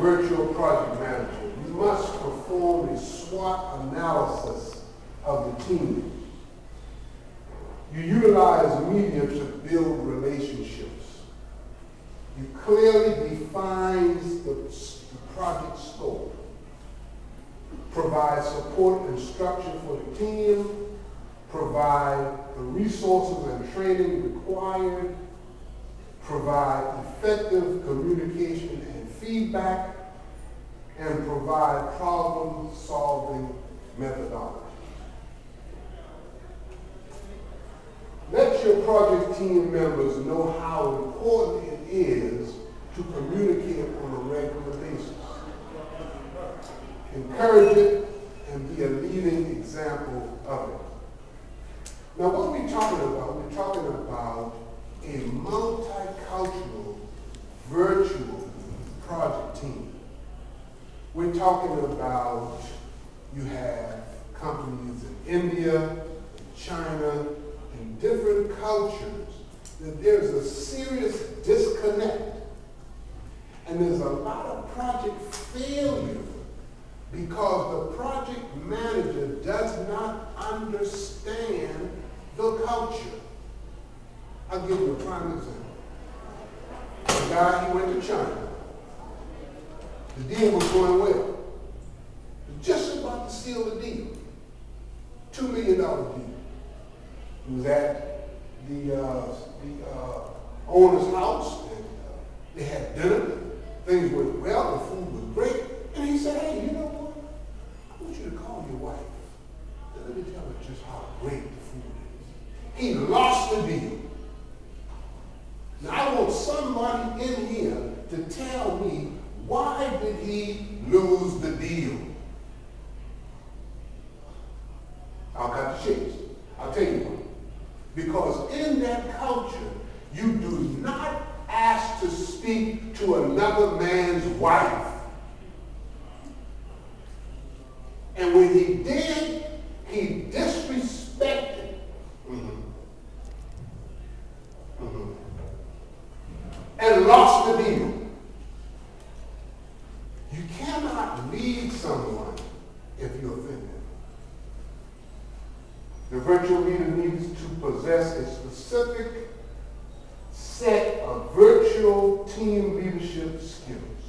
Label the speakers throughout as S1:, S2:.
S1: virtual project manager, you must perform a SWOT analysis of the team. You utilize media to build relationships. You clearly define the project scope. Provide support and structure for the team. Provide the resources and training required. Provide effective communication and feedback. And provide problem-solving methodology. Let your project team members know how important it is to communicate on a regular basis. Encourage it and be a leading example of it. Now, what are we talking about? We're talking about a multicultural virtual project team. We're talking about you have companies in India, in China, in different cultures, that there's a serious disconnect. And there's a lot of project failure because the project manager does not understand the culture. I'll give you a prime example. A guy, he went to China. The deal was going well. Just about to seal the deal. $2 million deal. He was at the owner's house, and they had dinner. Things went well, the food was great. And he said, hey, you know what? I want you to call your wife. And let me tell her just how great the food is. He lost the deal. Now, I want somebody in here to tell me, why did he lose the deal? I'll cut the chase. I'll tell you why. Because in that culture, you do not ask to speak to another man's wife. And when he did, he disrespected. And lost the deal. You cannot lead someone if you're offended. The virtual leader needs to possess a specific set of virtual team leadership skills.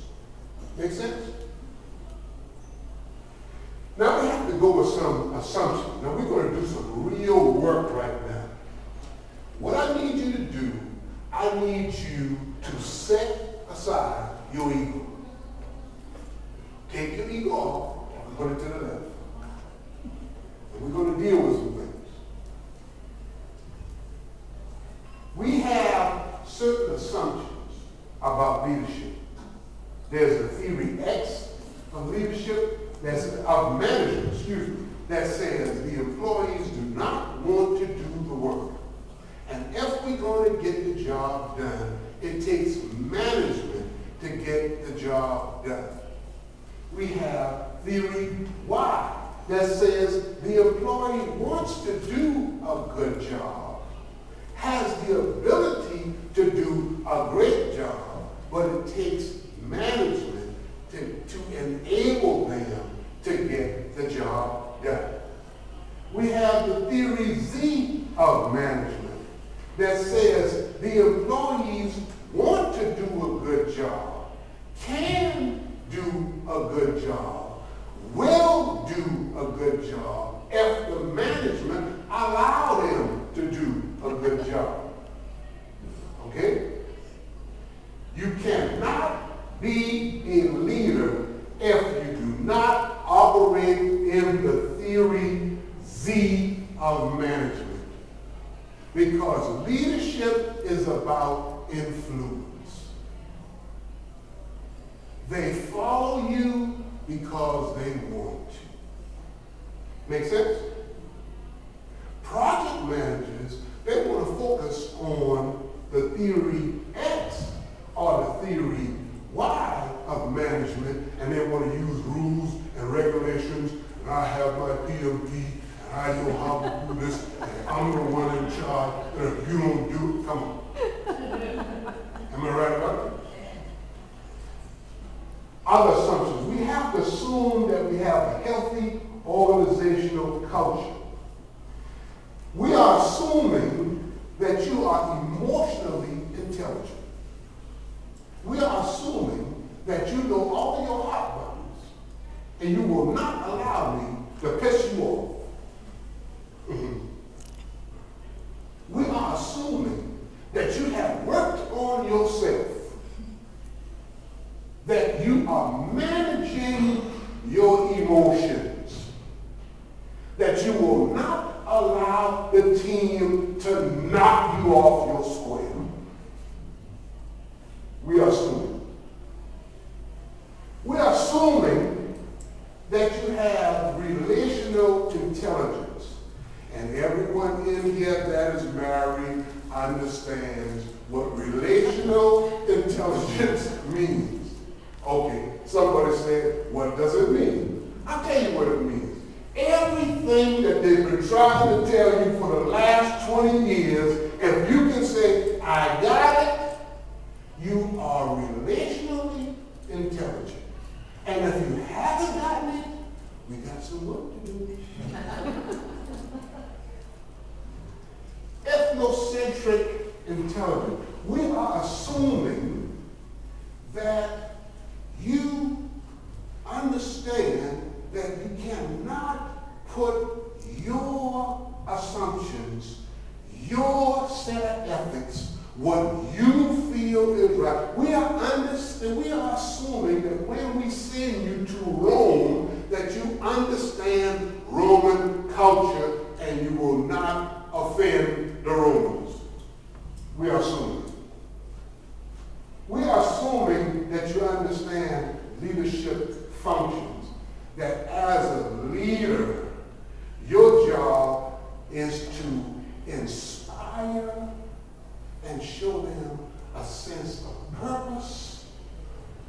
S1: Make sense? Now we have to go with some assumptions. Now we're going to do some real work right now. What I need you to do, I need you to set aside your ego. Take your ego off and put it to the left. And we're going to deal with some things. We have certain assumptions about leadership. There's a theory X of leadership, of management, that says the employees do not want to do the work. And if we're going to get the job done, it takes management to get the job done. We have theory Y that says the employee wants to do a good job, has the ability to do a great job, but it takes management to enable them to get the job done. We have the theory Z of management that says the employees want to do a good job, can do a good job, will do a good job if the management allow them to do a good job. Okay? You cannot be a leader if you do not operate in the theory Z of management. Because leadership is about influence. They follow you because they want to. Make sense? Project managers, they want to focus on the theory X or the theory Y of management, and they want to use rules and regulations, and I have my PMP, and I know how to do this, and I'm the one in charge, and if you don't do it, come on. Am I right about that? other assumptions. We have to assume that we have a healthy organizational culture. We are assuming that you are emotionally intelligent. We are assuming that you know all of your hot buttons, and you will not allow me to piss you off. We are assuming that you have worked on yourself, that you are managing your emotions, that you will not allow the team to knock you off your square. We are assuming. We are assuming that you have relational intelligence. And everyone in here that is married understands what relational intelligence means. Okay, somebody said, what does it mean? I'll tell you what it means. Everything that they've been trying to tell you for the last 20 years, if you can say, I got it, you are relationally intelligent. And if you haven't gotten it, we got some work to do. Ethnocentric intelligence. We are assuming that you understand that you cannot put your assumptions, your set of ethics, what you feel is right. We are assuming that when we send you to Rome, that you understand Roman culture and you will not offend the Romans. We are assuming. We are assuming that you understand leadership functions, that as a leader, your job is to inspire and show them a sense of purpose,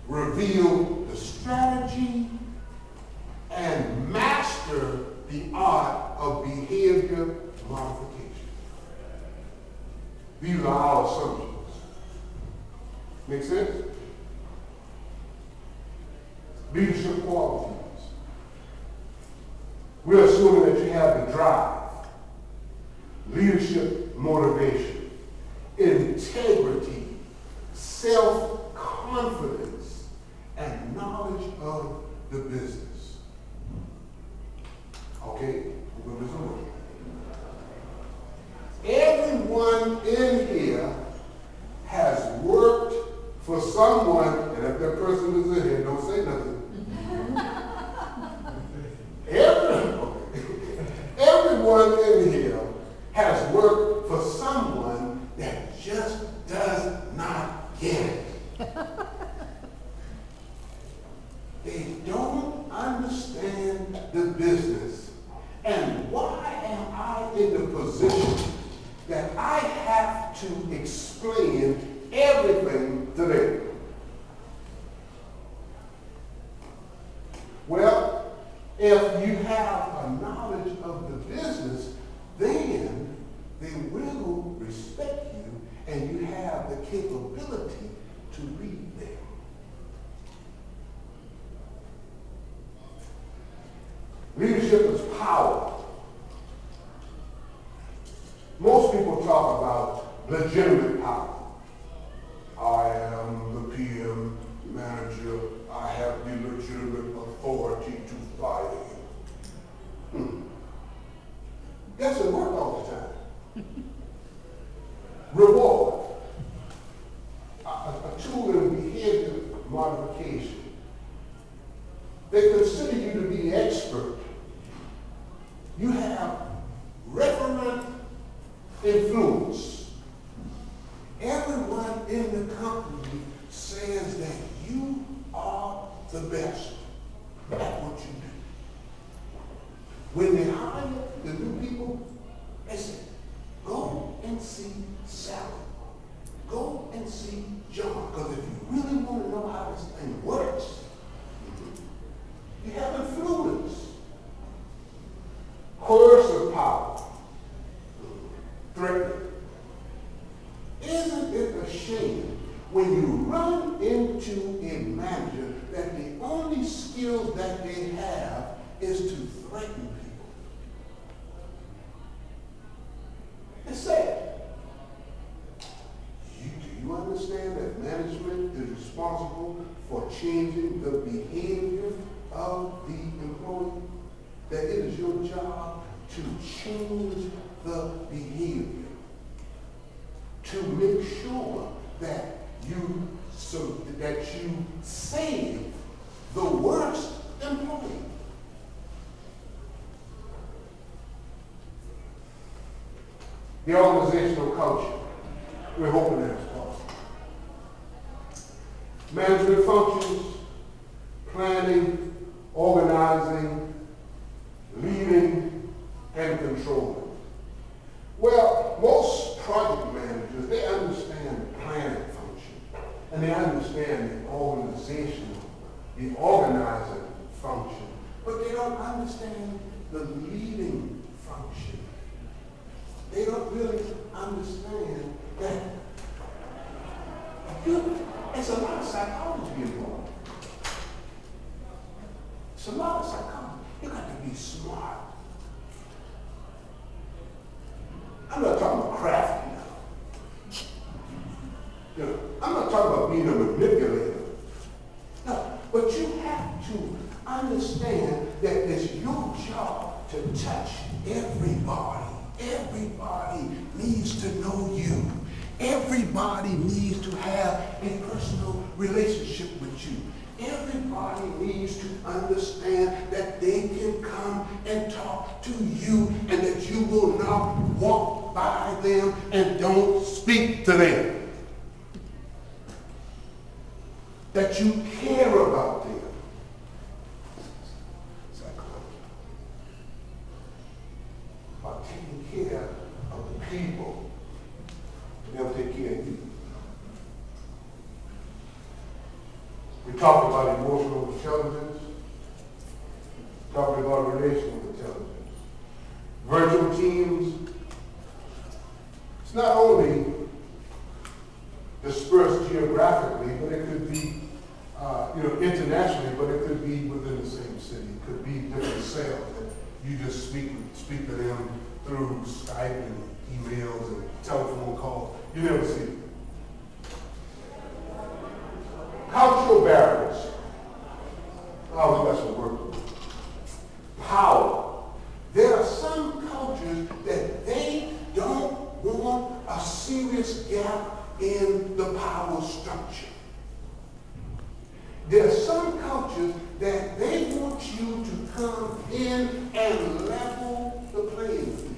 S1: reveal the strategy, and master the art of behavior modification. These are our assumptions. Make sense? Leadership qualities. We're assuming that you have the drive, leadership motivation, integrity, self-confidence, and knowledge of the business. Okay, we're going to do some work. Everyone in here has worked for someone, and if that person is in here, don't say nothing. Everyone in here has worked for someone that just does not get it. They don't understand the business. And why am I in the position that I have to explain everything to them? Well, if you have a knowledge of the business, then they will respect you and you have the capability to read them. Leadership is power. Most people talk about legitimate power. I am the PM manager. I have the legitimate authority to fire you. Doesn't work all the time. Reward. A tool in behavior modification. They consider you to be the expert. You have referent influence. Everyone in the company says that you are the best at what you do. When they hire the new people, they say, go and see Sally. Go and see John. Because if you really want to know how this thing works, you have influence. Coercive power. Threatening. Isn't it a shame when you run into a manager that the only skills that they have is to threaten people. It's sad. Do you understand that management is responsible for changing the behavior of the employee? That it is your job to change the behavior, to make sure that you save the worst employee. The organizational culture, we're hoping that it's possible. Management functions, planning, organizing, leading, and controlling. Well, most project managers, they understand the planning function, and they understand the organizational, the organizing function, but they don't understand the leading function. They don't really understand that it's a lot of psychology involved. It's a lot of psychology. You got to be smart. I'm not talking about crafty now. You know, I'm not talking about being a manipulator. No, but you have to understand that it's your job to touch everybody. Everybody needs to know you. Everybody needs to have a personal relationship with you. Everybody needs to understand that they can come and talk to you and that you will not walk by them and don't speak to them. That you care about them. About taking care of the people. They'll take care of you. We talked about emotional intelligence, talked about relational intelligence. Virtual teams, it's not only dispersed geographically, but it could be internationally, but it could be within the same city. It could be different cells that you just speak to them through Skype and emails and telephone calls. You never see it. Cultural barriers. Oh, we got some work. Power. There are some cultures that they don't want a serious gap in the power structure. There are some cultures that they want you to come in and level the playing field.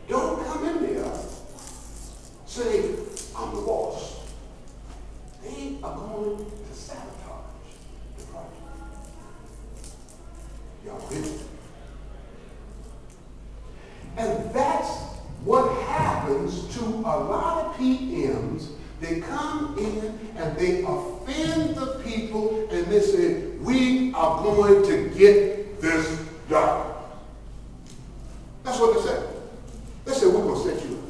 S1: Don't come in there, say, I'm the boss. They are going to sabotage the project. Y'all with me? And that's what happens to a lot of PMs. They come in and they offend the people and they say, we are going to get this done. That's what they said. They said, we're going to set you up.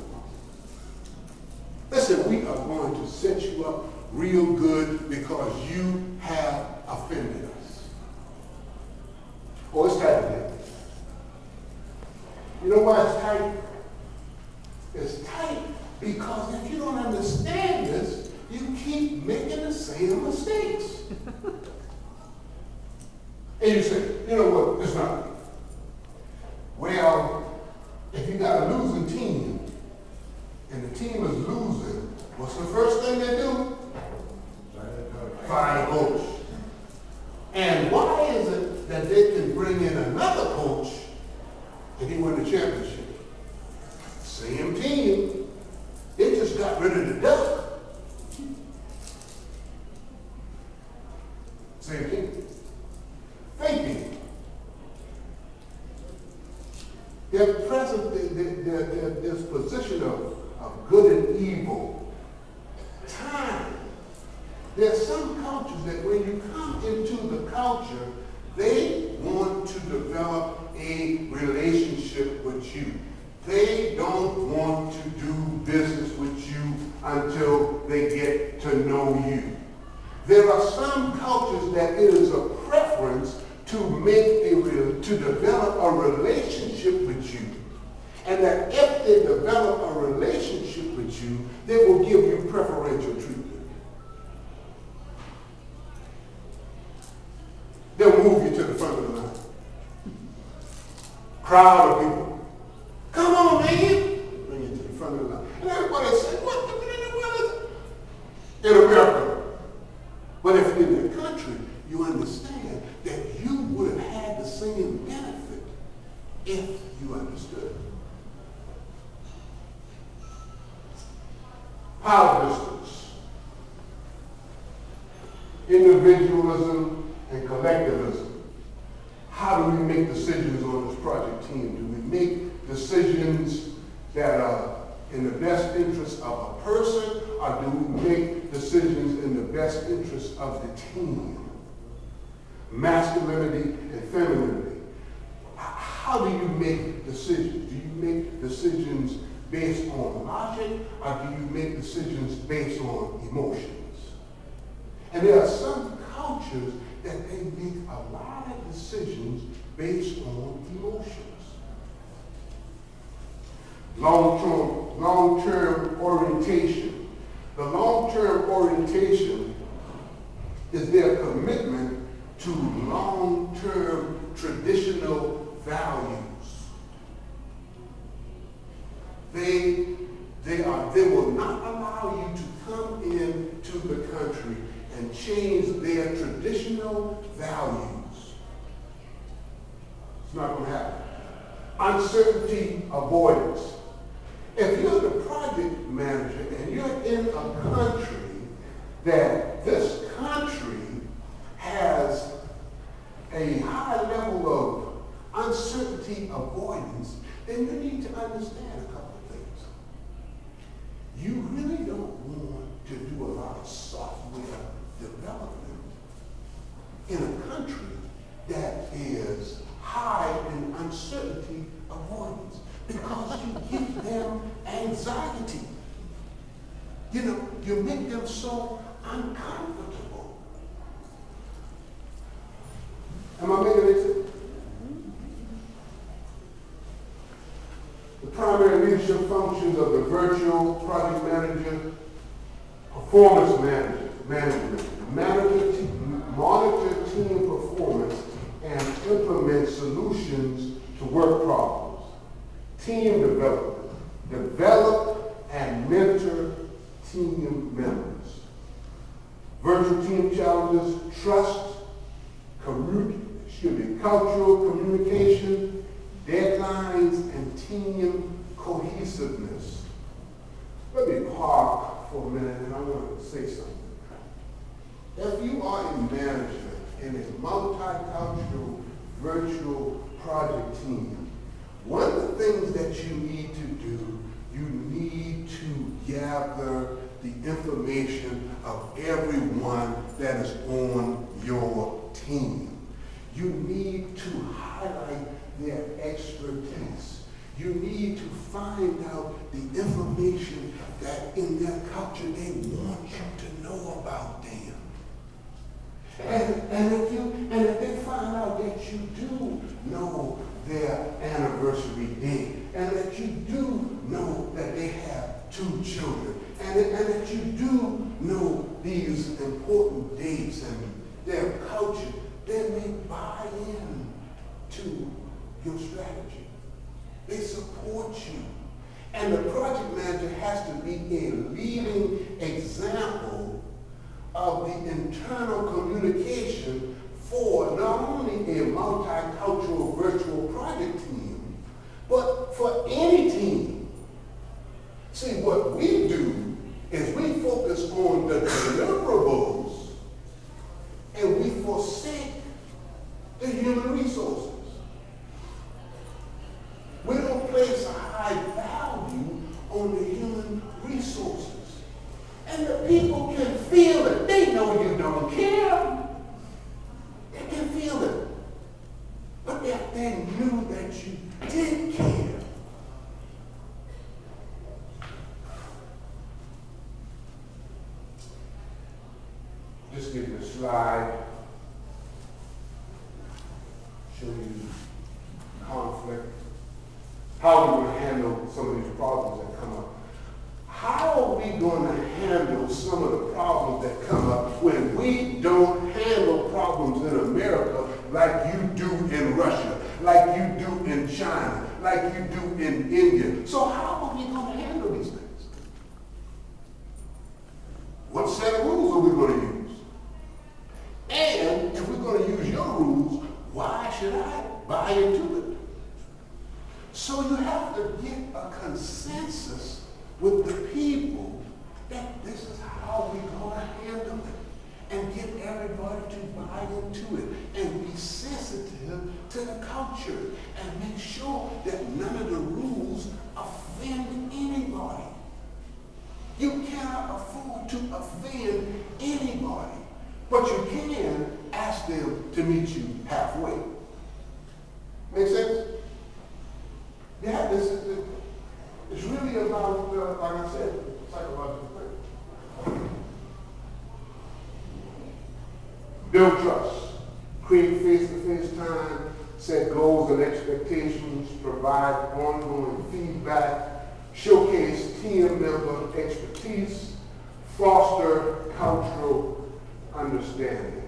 S1: They said, we are going to set you up real good because you have offended us. Oh, it's tight again. You know why it's tight? It's tight because if you don't understand this, you keep making the same mistakes. And you say, you know what, it's not. Well, if you got a losing team and the team is losing, what's the first thing they do? Fire a coach. And why is it that they can bring in another coach and he win the championship? Same team. They just got rid of the duck. Same team. Thinking. Their present, this position of good and evil. Time. There are some cultures that when you come into the culture, they want to develop a relationship with you. They don't want to do business with you until they get to know you. There are some cultures that it is a preference to to develop a relationship with you. And that if they develop a relationship with you, they will give you preferential treatment. They'll move you to the front of the line. Crowd of people. Come on, man. Bring you to the front of the line. And everybody said, what the world is it? In America. But if you're in the country, you understand that you would have had the same benefit if you understood. Power distance. Individualism and collectivism. How do we make decisions on this project team? Do we make decisions that are in the best interest of a person, or do we make decisions in the best interest of the team? Masculinity and femininity. How do you make decisions? Do you make decisions based on logic, or do you make decisions based on emotions? And there are some cultures that they make a lot of decisions based on emotions. Long-term orientation. The long-term orientation is their commitment to long-term traditional values. They will not allow you to come into the country and change their traditional values. It's not going to happen. Uncertainty avoidance. If you're the project manager and you're in a country that this country has a high level of uncertainty avoidance, then you need to understand a couple of things. You really don't want to do a lot of software development in a country that is high in uncertainty avoidance, because you give them anxiety. You know, you make them so uncomfortable. Am I making it sense? The primary leadership functions of the virtual project manager, performance management, monitor team performance, and implement solutions to work problems. Team development, develop and mentor team members. Virtual team challenges, trust, cultural communication, deadlines, and team cohesiveness. Let me park for a minute and I want to say something. If you are a manager in a multicultural virtual project team, one of the things that you need to do, you need to gather the information of everyone that is on your team. You need to highlight their expertise. You need to find out the information that in their culture they want you to know about them. And if they find out that you do know their anniversary date, and that you do know that they have 2 children, and that you do know these important dates and their culture, then they buy in to your strategy. They support you. And the project manager has to be a leading example of the internal communication for not only a multicultural virtual project team, but for any team. See, what we do is we focus on the deliverables and we forsake the human resources. We don't place a high value on the human resources. And the people can feel it. They know you don't care. They can feel it. But if they knew that you did care, this just give you a slide, show you conflict, how we're going to handle some of these problems that come up. How are we going to handle some of the problems that come up when we don't handle problems in America like you do in Russia, like you do in China, like you do in India? So how are we going to handle these things? What set of rules are we going to use? And if we're going to use your rules, why should I buy into it? So you have to get a consensus with the people that this is how we're going to handle it, and get everybody to buy into it and be sensitive to the culture and make sure that none of the rules offend anybody. You cannot afford to offend anybody, but you can ask them to meet you halfway. Make sense? Yeah, it's really about, like I said, psychological thing. Build trust. Create face-to-face time. Set goals and expectations. Provide ongoing feedback. Showcase team member expertise. Foster cultural understanding.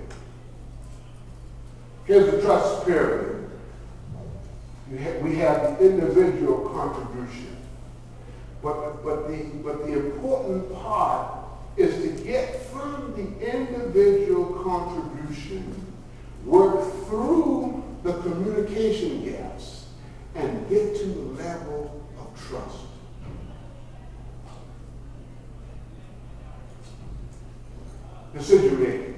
S1: Here's the trust pyramid. We have the individual contribution. But the important part is to get from the individual contribution, work through the communication gaps, and get to the level of trust. Decision making.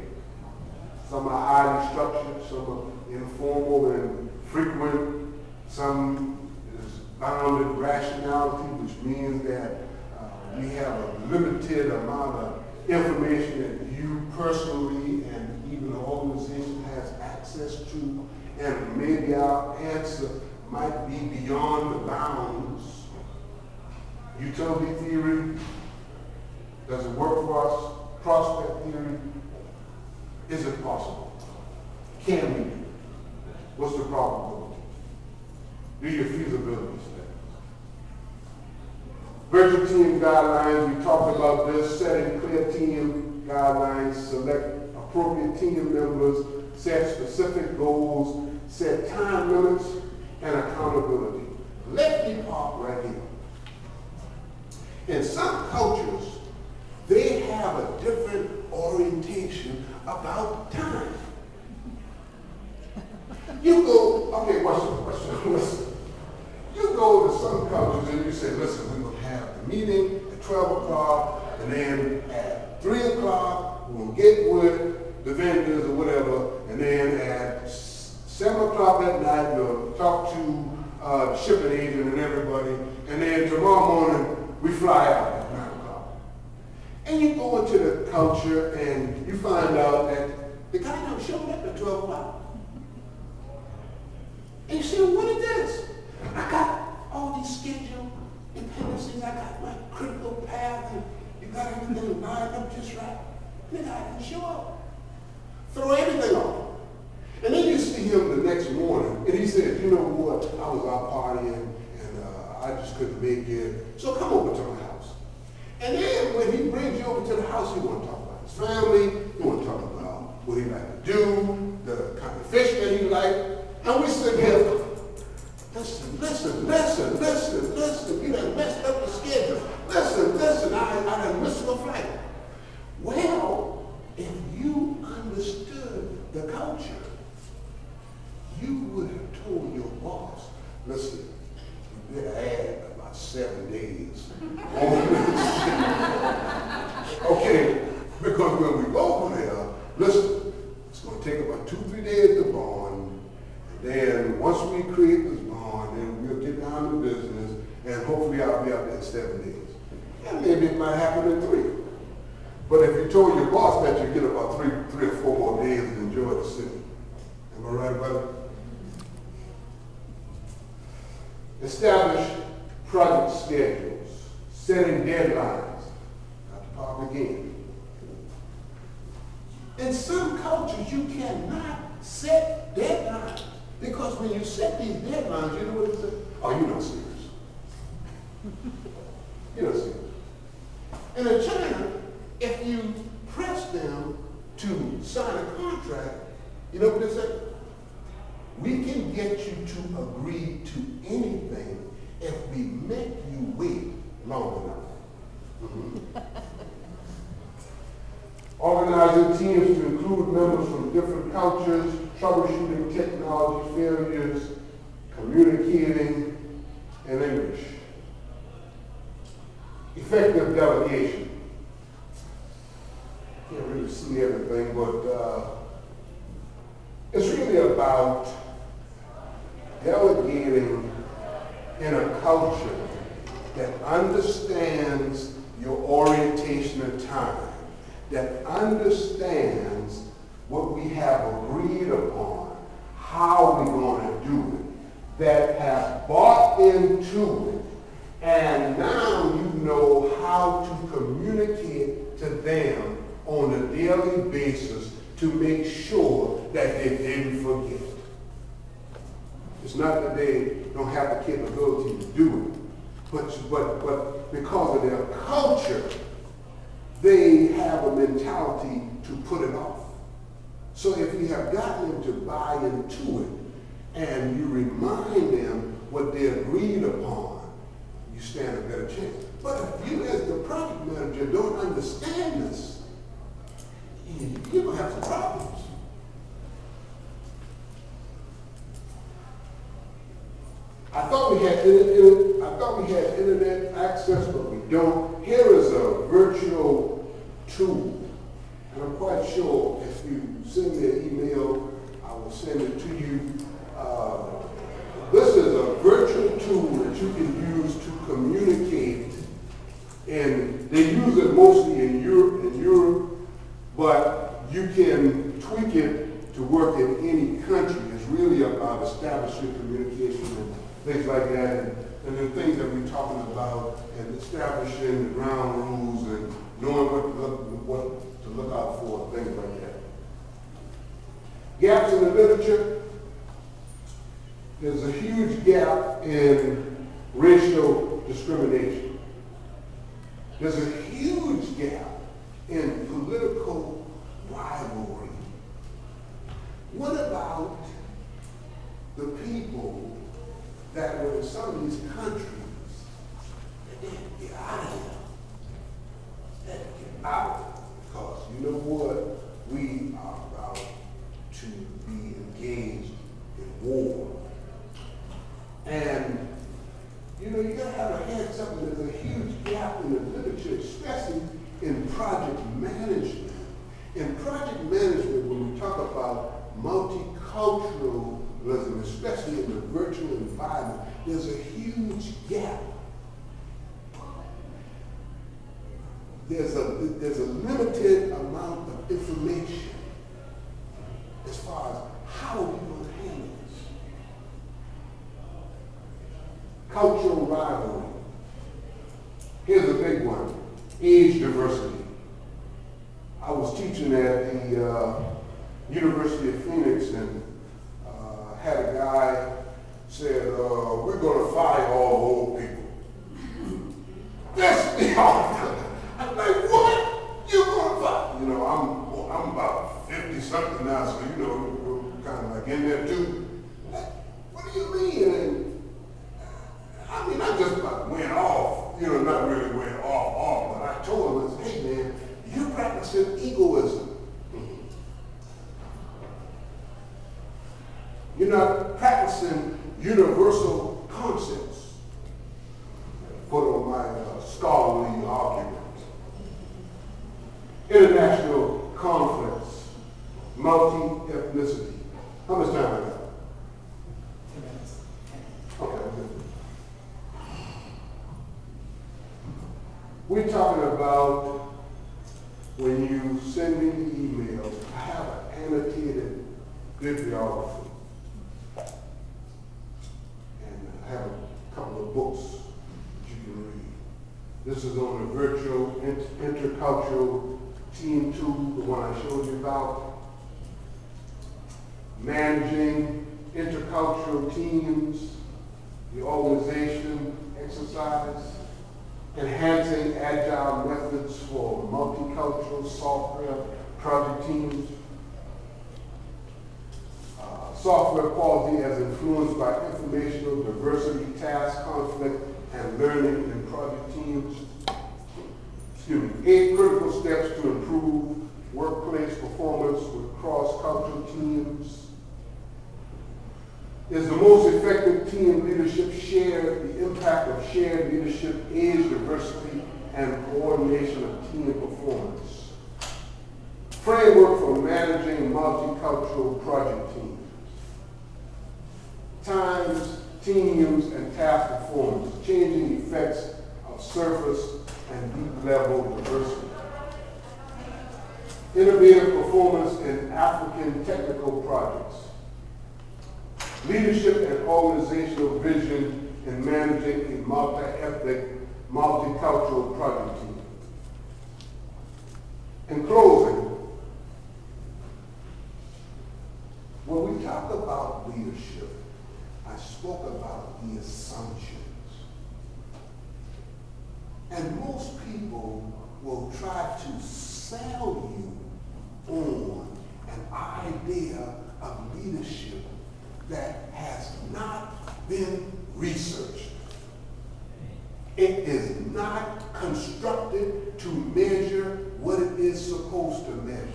S1: Some are highly structured, some are informal and frequent, some is bounded rationality, which means that we have a limited amount of information that you personally and even the organization has access to, and maybe our answer might be beyond the bounds. Utility theory, does it work for us? Prospect theory, is it possible? Can we do it? What's the probability? Do your feasibility studies. Virtual team guidelines, we talked about this, setting clear team guidelines, select appropriate team members, set specific goals, set time limits, and accountability. Let me park right here. In some cultures, they have a different orientation about time. You go, okay, listen. You go to some cultures and you say, listen, we're going to have the meeting at 12 o'clock, and then at 3 o'clock, we're going to get with the vendors or whatever, and then at 7 o'clock at night, we'll talk to the shipping agent and everybody, and then tomorrow morning, we fly out at 9 o'clock. And you go into the culture and you find out that the guy never showed up at 12 o'clock. And you say, well, what is this? I got all these schedule dependencies. I got my critical path, and you got everything lined up just right. And the guy didn't show up. Throw everything off. And then you see him the next morning, and he says, you know what? I was out partying, and I just couldn't make it. So come over to my house. And then when he brings you over to the house, you want to talk about his family. You want to talk about what he like to do, the kind of fish that he likes. And we sit here, listen. You done messed up the schedule. Listen, I done missed my flight. Well, if you understood the culture, you would have told your boss, listen, you better add about 7 days. Okay, because when we go over there, listen, it's going to take about 2-3 days to bond. Then once we create this bond, then we'll get down to business, and hopefully I'll be out there in 7 days. And maybe it might happen in 3. But if you told your boss that you get about 3 or 4 more days to enjoy the city. Am I right, brother? Establish project schedules, setting deadlines. Not to talk again. In some cultures, you cannot set deadlines. Because when you set these deadlines, you know what it says? Oh, you're not serious. You're not serious. And in China, if you press them to sign a contract, you know what they say? We can get you to agree to anything if we make you wait long enough. Organizing teams to include members from different cultures, troubleshooting technology failures, communicating in English. Effective delegation. Can't really see everything, but it's really about delegating in a culture that understands your orientation and time, that understands what we have agreed upon, how we're going to do it, that have bought into it, and now you know how to communicate to them on a daily basis to make sure that they didn't forget. It's not that they don't have the capability to do it, but because of their culture, they have a mentality to put it off. So if you have gotten them to buy into it and you remind them what they agreed upon, you stand a better chance. But if you as the project manager don't understand this, you're going to have some problems. I thought we had internet access, but we don't. Here is a virtual tool, and I'm quite sure if you send me an email, I will send it to you. This is a virtual tool that you can use to communicate, and they use it mostly in Europe, but you can tweak it to work in any country. It's really about establishing communication and things like that, and the things that we're talking about, and establishing the ground rules and knowing what to look out for, things like that. Gaps in the literature. There's a huge gap in racial discrimination. There's a huge gap in political rivalry. What about the people that were in some of these countries that didn't get out of here? That get out, because you know what? We are about to be engaged in war. And you know, you gotta have a heads up, and there's a huge gap in the literature, especially in project management. In project management, when we talk about multiculturalism, especially in the virtual environment, there's a huge gap. There's a limited amount of information as far as how we going to handle this. Cultural rivalry. Here's a big one: age diversity. I was teaching at the University of Phoenix, and had a guy said, we're going to fire all old people. That's the offer. I'm like, what? You're going to fire? You know, I'm about 50-something now, so you know, we're kind of like in there too. What do you mean? And, I mean, I just about went off, you know, not really went off, but I told him, hey man, you're practicing egoism. You're not practicing universal concepts. Put on my scholarly argument. International conference, multi-ethnicity. How much time I got?
S2: 2 minutes.
S1: Okay, good. We're talking about when you send me the email, I have an annotated bibliography. And I have a couple of books that you can read. This is on the virtual intercultural Team 2, the one I showed you about. Managing intercultural teams, the organization exercise. Enhancing agile methods for multicultural software project teams. Software quality as influenced by informational diversity, task conflict, and learning in project teams. 8 critical steps to improve workplace performance with cross-cultural teams. Is the most effective team leadership shared? The impact of shared leadership, age diversity, and coordination of team performance. Framework for managing multicultural project teams. Times, teams, and task performance. Changing effects of surface and deep level diversity. Innovative performance in African technical projects. Leadership and organizational vision in managing a multi-ethnic, multicultural project team. In closing, when we talk about leadership, I spoke about the assumptions. And most people will try to sell you on an idea of leadership that has not been researched. It is not constructed to measure what it is supposed to measure.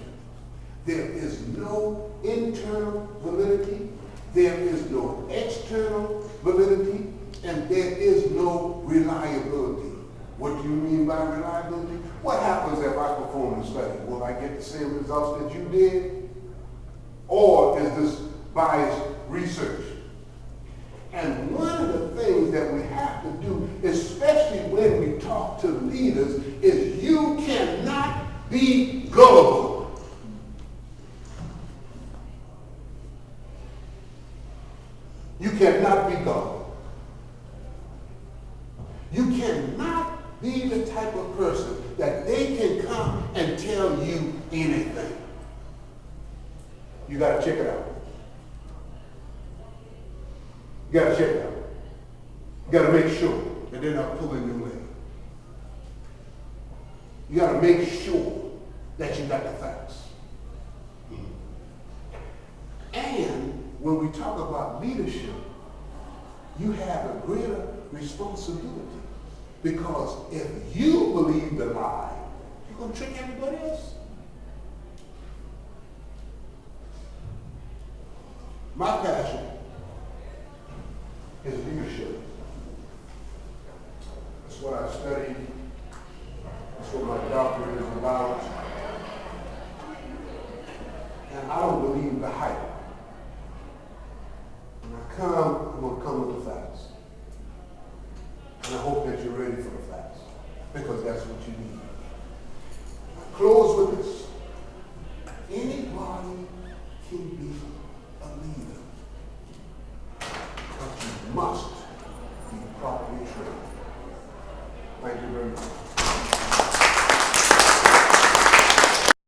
S1: There is no internal validity, there is no external validity, and there is no reliability. What do you mean by reliability? What happens if I perform a study? Will I get the same results that you did? Or is this biased research? And one of the things that we have to do, especially when we talk to leaders, is you cannot be gullible. You cannot be gullible. You cannot be the type of person that they can come and tell you anything. You got to check it out. You got to check it out. You got to make sure that they're not pulling your leg. You got to make sure that you got the facts. And when we talk about leadership, you have a greater responsibility. Because if you believe the lie, you're going to trick everybody else. My passion is leadership. That's what I studied. That's what my doctorate is about. And I don't believe the hype. When I come, I'm going to come with the facts. And I hope that you're ready for the facts, because that's what you need. I close with this. Anybody can